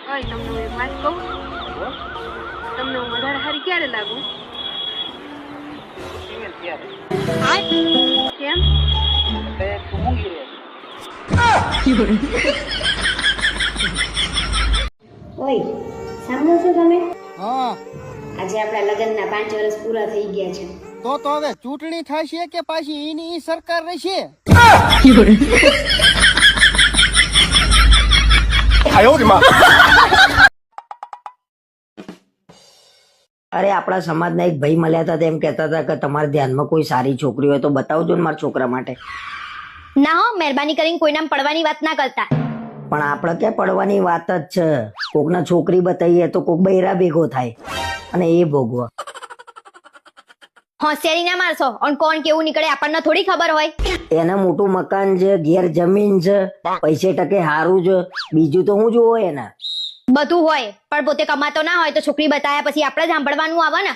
ઓય તમને એક વાત કહું, તમને હું વધારે સારી ક્યારે લાગુ? કેમ? ઓય સાંભળો છો તમે? હા આજે આપણા લગ્નના 5 વર્ષ પૂરા થઈ ગયા છે. તો હવે ચૂંટણી થશે કે પાછી એની સરકાર રહેશે? અરે આપણા સમાજના એક ભાઈ મળ્યા હતા, તેમ કહેતા હતા કે તમારા ધ્યાનમાં કોઈ સારી છોકરી હોય તો બતાવજો ને મારા છોકરા માટે. ના હો, મહેરબાની કરીને કોઈના પડવાની વાત ના કરતા. પણ આપણે ક્યાં પડવાની વાત જ છે. કોકના છોકરી બતાવીએ તો કોક બૈરા ભેગો થાય અને એ ભોગવા. હોશિયારી ના મારશો, અને કોણ કેવું નીકળે આપણને થોડી ખબર હોય. એને મોટું મકાન છે, ઘેર જમીન છે, પૈસે ટકે હારું છે, બીજું તો હું જોવો એને. બધું હોય પણ પોતે કમાતો ના હોય તો છોકરી બતાવ્યા પછી આપણે જ સાંભળવાનું આવે ને.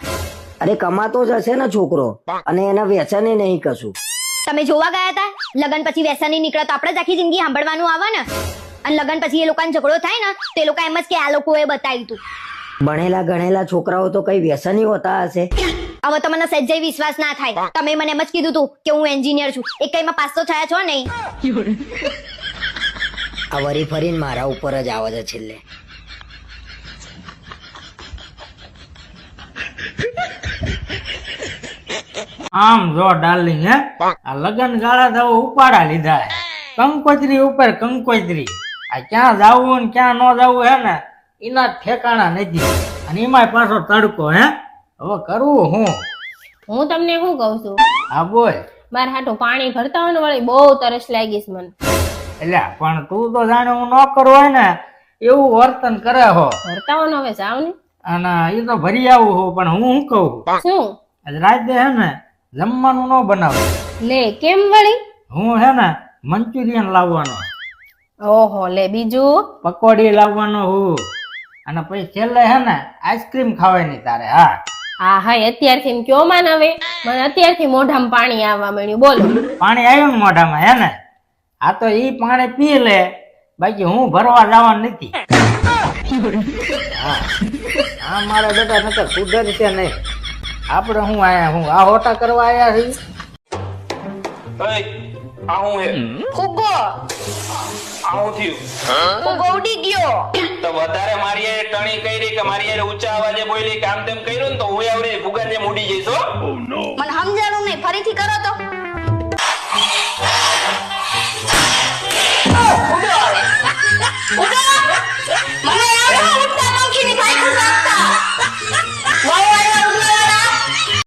અરે કમાતો જ હશે ને છોકરો, અને એના વ્યસને નહીં કશું. તમે જોવા ગયા હતા? લગન પછી વ્યસન નહીં નીકળે તો આપણે જ આખી જિંદગી સાંભળવાનું આવે ને. અને લગન પછી એ લોકોને ઝઘડો થાય ને તો એ લોકો એમ જ કે આ લોકોએ બતાવ્યું તું. ભણેલા ગણેલા છોકરાઓ તો કઈ વ્યસની હોતા હશે? હવે તો મને સહેજે વિશ્વાસ ના થાય. તમે મને એમ જ કીધું તું કે હું એન્જિનિયર છું, એક કઈમાં પાસ તો થયા છો નહીં. આ વરી ફરીને મારા ઉપર જ આવે છે છેલ્લે. આમ જો ડાર્લિંગ, હે આ લગન ગાળા તો ઉપાડા લીધા હે. કંકોત્રી ઉપર કંકોત્રી. આ ક્યાં જાવું ને ક્યાં ન જાવું હે ને એના ઠેકાણા નથી. અને એમાંય પાછો તડકો. હે હવે કરવું હું તમને શું કહું છું, હા બોલ. મારે હાટું પાણી ભરતા હોય ને વળી બહુ તરસ લાગી છે મને. એટલે પણ તું તો જાણે હું ન કરું હોય ને એવું વર્તન કરે હો. ભરતા હોય ને હવે જાવ ને. અને એ તો ભરી આવું હો, પણ હું શું કહું, શું આજ રાતે હે ને જમવાનું ન બનાવું. લે કેમ વળી? હું હે ને મંચુરિયન લાવવાનો, ઓહો લે બીજું પકોડી લાવવાનો હું, અને પછી છેલ્લે હે ને આઈસ્ક્રીમ ખાવાની તારે. હા હા હા અત્યારથી કયો માન હવે મને અત્યારથી મોઢામાં પાણી આવવા મળ્યું. બોલો પાણી આવ્યું ને મોઢામાં, હે ને? આ તો ઈ પાણી પી લે, બાકી હું ભરવા જવાનું નથી. હા મારા બેટા નકર સુધરશે નહીં. આપણે હું આયા હું આ હોટા કરવા આયા છીએ. ફુગ્ગો આવું થયું ફુગ્ગો ઉડી ગયો તો વધારે મારી એ ટણી કરી કે મારી એ ઊંચા અવાજે બોલી કે આમ તેમ કર્યું ને તો હું આવડે ફુગા જેમ ઉડી જઈશ હો. મને સમજાણું નહીં, ફરીથી કરો તો. ઉડો આવે ઉડો